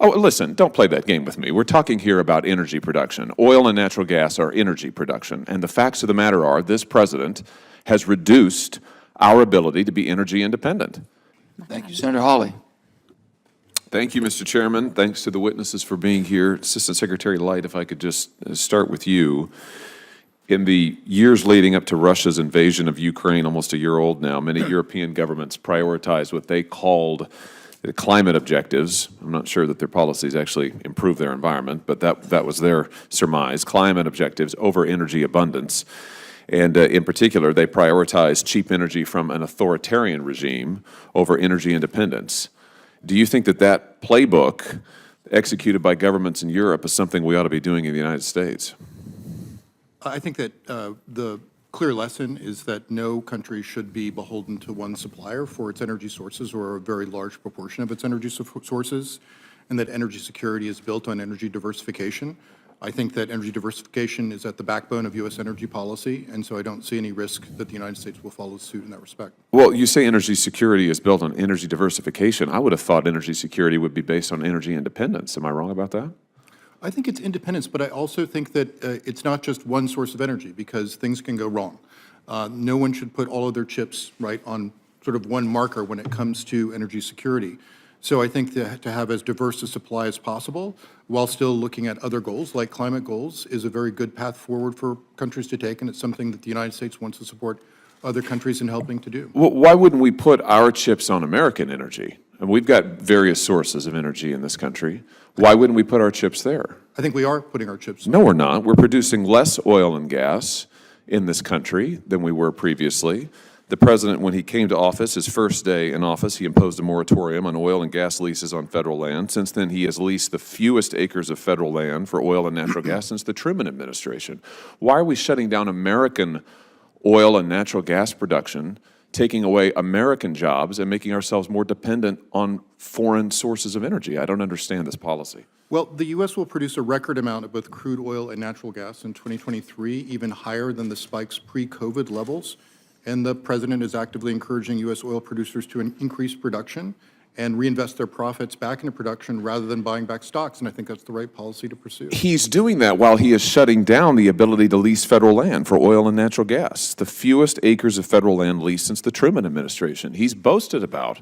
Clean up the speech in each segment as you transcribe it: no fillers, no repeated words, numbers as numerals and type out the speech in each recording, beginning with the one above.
Oh, listen, don't play that game with me. We're talking here about energy production. Oil and natural gas are energy production. And the facts of the matter are this president has reduced our ability to be energy independent. Thank you, Senator Hawley. Thank you, Mr. Chairman. Thanks to the witnesses for being here. Assistant Secretary Light, if I could just start with you. In the years leading up to Russia's invasion of Ukraine, almost a year old now, many European governments prioritized what they called the climate objectives. I'm not sure that their policies actually improve their environment, but that was their surmise. Climate objectives over energy abundance. And in particular, they prioritized cheap energy from an authoritarian regime over energy independence. Do you think that that playbook executed by governments in Europe is something we ought to be doing in the United States? I think that the clear lesson is that no country should be beholden to one supplier for its energy sources or a very large proportion of its energy sources, and that energy security is built on energy diversification. I think that energy diversification is at the backbone of U.S. energy policy, and so I don't see any risk that the United States will follow suit in that respect. Well, you say energy security is built on energy diversification. I would have thought energy security would be based on energy independence. Am I wrong about that? I think it's independence, but I also think that it's not just one source of energy, because things can go wrong. No one should put all of their chips on sort of one marker when it comes to energy security. So I think that to have as diverse a supply as possible, while still looking at other goals like climate goals, is a very good path forward for countries to take, and it's something that the United States wants to support other countries in helping to do. Well, why wouldn't we put our chips on American energy? And we've got various sources of energy in this country. Why wouldn't we put our chips there? I think we are putting our chips. No, we're not. We're producing less oil and gas in this country than we were previously. The president, when he came to office, his first day in office, he imposed a moratorium on oil and gas leases on federal land. Since then, he has leased the fewest acres of federal land for oil and natural gas since the Truman administration. Why are we shutting down American oil and natural gas production, taking away American jobs and making ourselves more dependent on foreign sources of energy? I don't understand this policy. Well, the U.S. will produce a record amount of both crude oil and natural gas in 2023, even higher than the spike's pre-COVID levels. And the president is actively encouraging U.S. oil producers to increase production and reinvest their profits back into production rather than buying back stocks. And I think that's the right policy to pursue. He's doing that while he is shutting down the ability to lease federal land for oil and natural gas, the fewest acres of federal land leased since the Truman administration. He's boasted about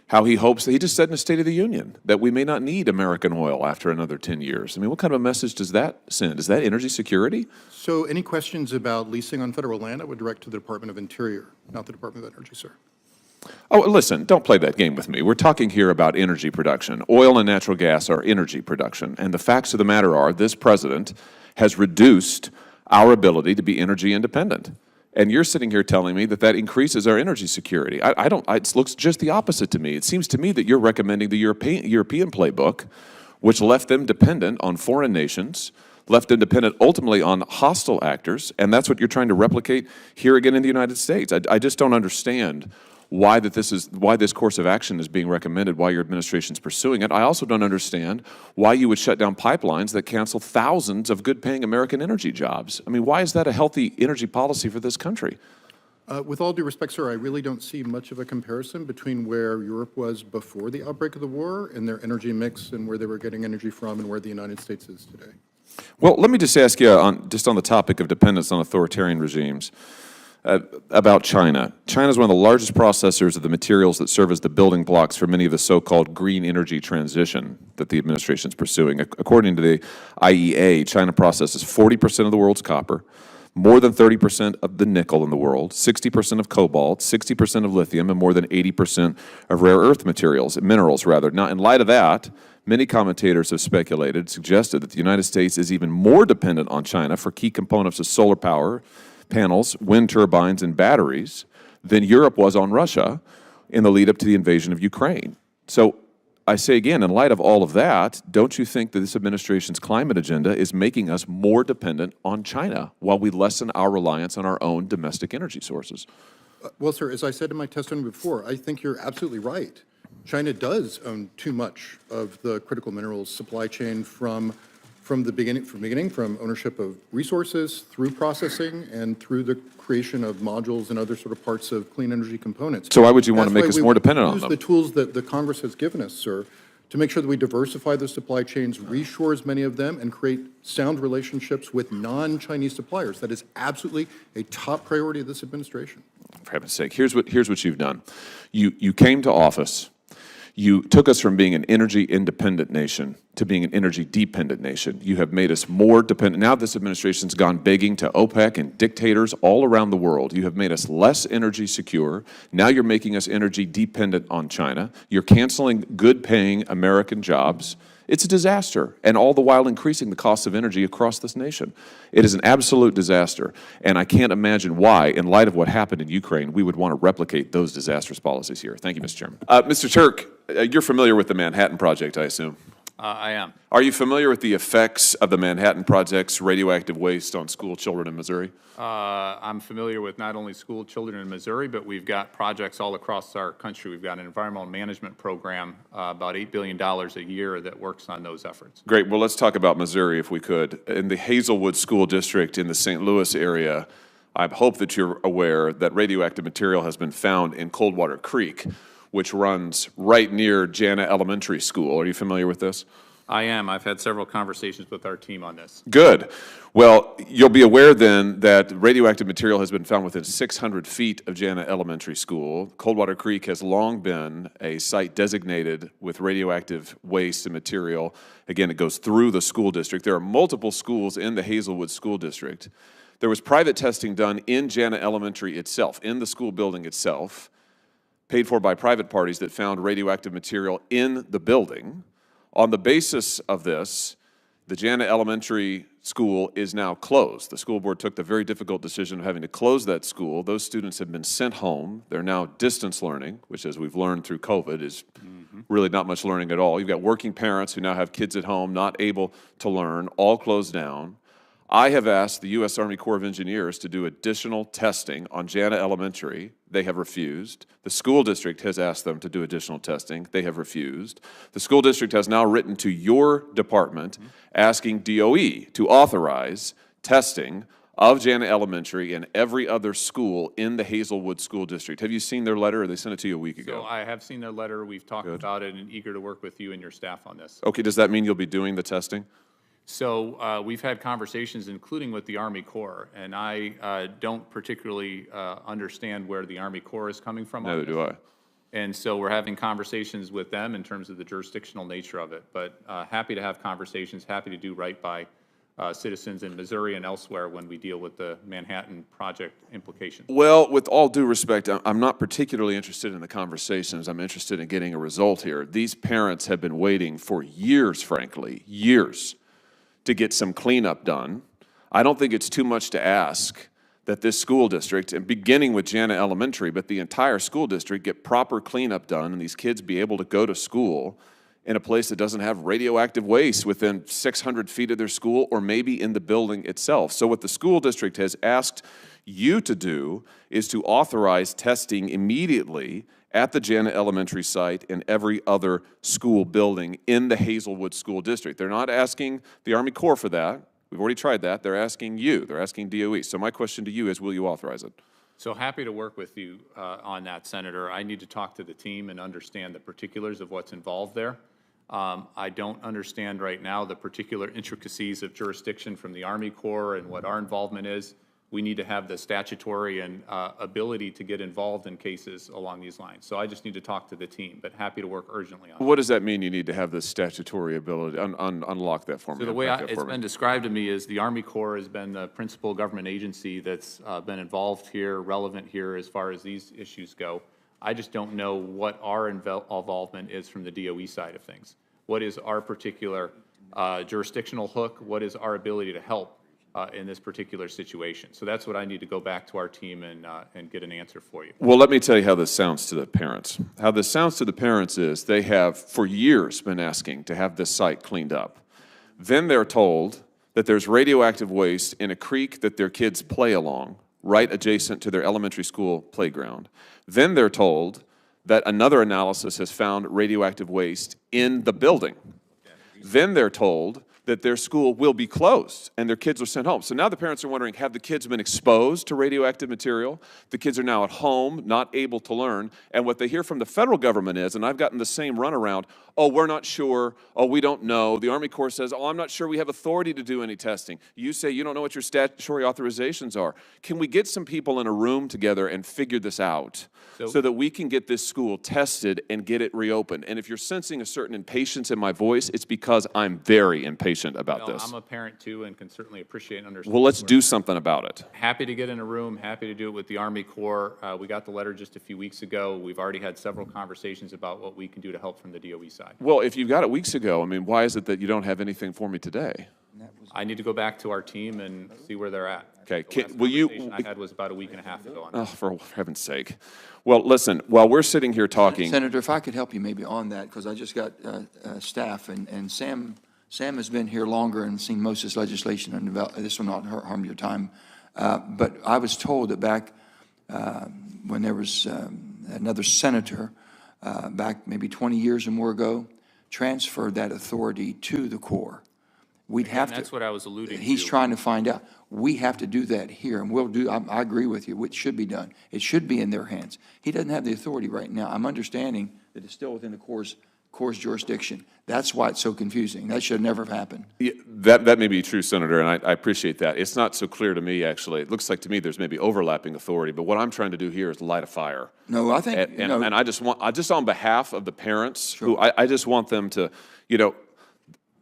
how he hopes, he just said in the State of the Union, that we may not need American oil after another 10 years. I mean, what kind of a message does that send? Is that energy security? So any questions about leasing on federal land, I would direct to the Department of Interior, not the Department of Energy, sir. Oh, listen, don't play that game with me. We're talking here about energy production. Oil and natural gas are energy production. And the facts of the matter are this president has reduced our ability to be energy independent. And you're sitting here telling me that that increases our energy security. It looks just the opposite to me. It seems to me that you're recommending the European playbook, which left them dependent on foreign nations, left them dependent ultimately on hostile actors, and that's what you're trying to replicate here again in the United States. I just don't understand why this course of action is being recommended, why your administration's pursuing it. I also don't understand why you would shut down pipelines that cancel thousands of good-paying American energy jobs. I mean, why is that a healthy energy policy for this country? With all due respect, sir, I really don't see much of a comparison between where Europe was before the outbreak of the war and their energy mix and where they were getting energy from and where the United States is today. Well, let me just ask you, just on the topic of dependence on authoritarian regimes, about China. China is one of the largest processors of the materials that serve as the building blocks for many of the so-called green energy transition that the administration is pursuing. According to the IEA, China processes 40% of the world's copper, more than 30% of the nickel in the world, 60% of cobalt, 60% of lithium, and more than 80% of rare earth minerals. Now, in light of that, many commentators have suggested that the United States is even more dependent on China for key components of solar power, panels, wind turbines, and batteries than Europe was on Russia in the lead up to the invasion of Ukraine. So I say again, in light of all of that, don't you think that this administration's climate agenda is making us more dependent on China while we lessen our reliance on our own domestic energy sources? Well, sir, as I said in my testimony before, I think you're absolutely right. China does own too much of the critical minerals supply chain from ownership of resources through processing and through the creation of modules and other sort of parts of clean energy components. So why would you want to make us more dependent on them? Use the tools that the Congress has given us, sir, to make sure that we diversify the supply chains, reshore as many of them, and create sound relationships with non-Chinese suppliers. That is absolutely a top priority of this administration. For heaven's sake, here's what you've done. You came to office. You took us from being an energy independent nation to being an energy dependent nation. You have made us more dependent. Now this administration's gone begging to OPEC and dictators all around the world. You have made us less energy secure. Now you're making us energy dependent on China. You're canceling good-paying American jobs. It's a disaster, and all the while increasing the cost of energy across this nation. It is an absolute disaster, and I can't imagine why, in light of what happened in Ukraine, we would want to replicate those disastrous policies here. Thank you, Mr. Chairman. Mr. Turk, you're familiar with the Manhattan Project, I assume? I am. Are you familiar with the effects of the Manhattan Project's radioactive waste on school children in Missouri? I'm familiar with not only school children in Missouri, but we've got projects all across our country. We've got an environmental management program, about $8 billion a year, that works on those efforts. Great. Well, let's talk about Missouri, if we could. In the Hazelwood School District in the St. Louis area, I hope that you're aware that radioactive material has been found in Coldwater Creek, which runs right near Jana Elementary School. Are you familiar with this? I am. I've had several conversations with our team on this. Good. Well, you'll be aware then that radioactive material has been found within 600 feet of Jana Elementary School. Coldwater Creek has long been a site designated with radioactive waste and material. Again, it goes through the school district. There are multiple schools in the Hazelwood School District. There was private testing done in Jana Elementary itself, in the school building itself, paid for by private parties, that found radioactive material in the building. On the basis of this, the Jana Elementary School is now closed. The school board took the very difficult decision of having to close that school. Those students have been sent home. They're now distance learning, which, as we've learned through COVID, is really not much learning at all. You've got working parents who now have kids at home, not able to learn, all closed down. I have asked the U.S. Army Corps of Engineers to do additional testing on Jana Elementary. They have refused. The school district has asked them to do additional testing. They have refused. The school district has now written to your department asking DOE to authorize testing of Jana Elementary and every other school in the Hazelwood School District. Have you seen their letter, or they sent it to you a week ago? So I have seen their letter. We've talked about it and eager to work with you and your staff on this. Okay, does that mean you'll be doing the testing? So we've had conversations, including with the Army Corps, and I don't particularly understand where the Army Corps is coming from. Neither do I. And so we're having conversations with them in terms of the jurisdictional nature of it. But happy to have conversations, happy to do right by citizens in Missouri and elsewhere when we deal with the Manhattan Project implications. Well, with all due respect, I'm not particularly interested in the conversations. I'm interested in getting a result here. These parents have been waiting for years, frankly, years, to get some cleanup done. I don't think it's too much to ask that this school district, and beginning with Jana Elementary, but the entire school district, get proper cleanup done and these kids be able to go to school in a place that doesn't have radioactive waste within 600 feet of their school, or maybe in the building itself. So what the school district has asked you to do is to authorize testing immediately at the Jana Elementary site and every other school building in the Hazelwood School District. They're not asking the Army Corps for that. We've already tried that. They're asking you. They're asking DOE. So my question to you is, will you authorize it? So happy to work with you on that, Senator. I need to talk to the team and understand the particulars of what's involved there. I don't understand right now the particular intricacies of jurisdiction from the Army Corps and what our involvement is. We need to have the statutory and ability to get involved in cases along these lines. So I just need to talk to the team, but happy to work urgently on it. What does that mean, you need to have the statutory ability? Unlock that for me. So the way it's been described to me is the Army Corps has been the principal government agency that's been involved here, relevant here as far as these issues go. I just don't know what our involvement is from the DOE side of things. What is our particular jurisdictional hook? What is our ability to help in this particular situation? So that's what I need to go back to our team and get an answer for you. Well, let me tell you how this sounds to the parents. How this sounds to the parents is they have for years been asking to have this site cleaned up. Then they're told that there's radioactive waste in a creek that their kids play along, right adjacent to their elementary school playground. Then they're told that another analysis has found radioactive waste in the building. Then they're told that their school will be closed and their kids are sent home. So now the parents are wondering, have the kids been exposed to radioactive material? The kids are now at home, not able to learn. And what they hear from the federal government is, and I've gotten the same runaround, oh, we're not sure, oh, we don't know. The Army Corps says, oh, I'm not sure we have authority to do any testing. You say you don't know what your statutory authorizations are. Can we get some people in a room together and figure this out so that we can get this school tested and get it reopened? And if you're sensing a certain impatience in my voice, it's because I'm very impatient about this. I'm a parent too and can certainly appreciate and understand. Well, let's do something about it. Happy to get in a room, happy to do it with the Army Corps. We got the letter just a few weeks ago. We've already had several conversations about what we can do to help from the DOE side. Well, if you got it weeks ago, I mean, why is it that you don't have anything for me today? I need to go back to our team and see where they're at. Okay, The last will you- conversation I had was about a week and a half ago on Oh, that. for heaven's sake. Well, listen, while we're sitting here talking, Senator, if I could help you maybe on that, because I just got staff, and Sam has been here longer and seen most of this legislation, and this will not harm your time. But I was told that back when there was another senator, back maybe 20 years or more ago, transferred that authority to the Corps. We'd have to. That's what I was alluding to. He's trying to find out. We have to do that here, and we'll do, I agree with you, it should be done. It should be in their hands. He doesn't have the authority right now. I'm understanding that it's still within the Corps' jurisdiction. That's why it's so confusing. That should never have happened. yeah, that may be true, Senator, and I appreciate that. It's not so clear to me, actually. It looks like to me there's maybe overlapping authority, but what I'm trying to do here is light a fire. No, I think, And I just on behalf of the parents, who I just want them to, you know,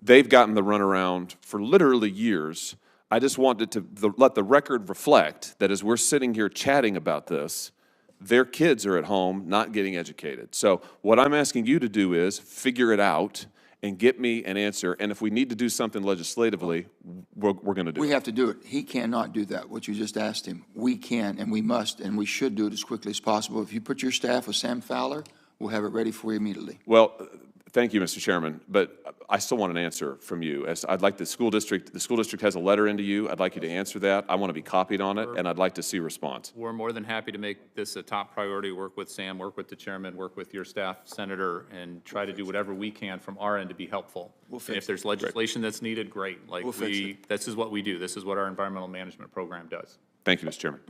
they've gotten the runaround for literally years. I just wanted to let the record reflect that as we're sitting here chatting about this, their kids are at home not getting educated. So what I'm asking you to do is figure it out and get me an answer. And if we need to do something legislatively, we're going to do it. we have to do it. He cannot do that, what you just asked him. We can, and we must, and we should do it as quickly as possible. If you put your staff with Sam Fowler, we'll have it ready for you immediately. Well, thank you, Mr. Chairman, but I still want an answer from you. As I'd like the school district has a letter into you. I'd like you to answer that. I want to be copied on it, and I'd like to see a response. We're more than happy to make this a top priority, work with Sam, work with the chairman, work with your staff, Senator, and try to do whatever we can from our end to be helpful. And if there's legislation that's needed, great. Like We'll fix it. this is what we do. This is what our environmental management program does. Thank you, Mr. Chairman.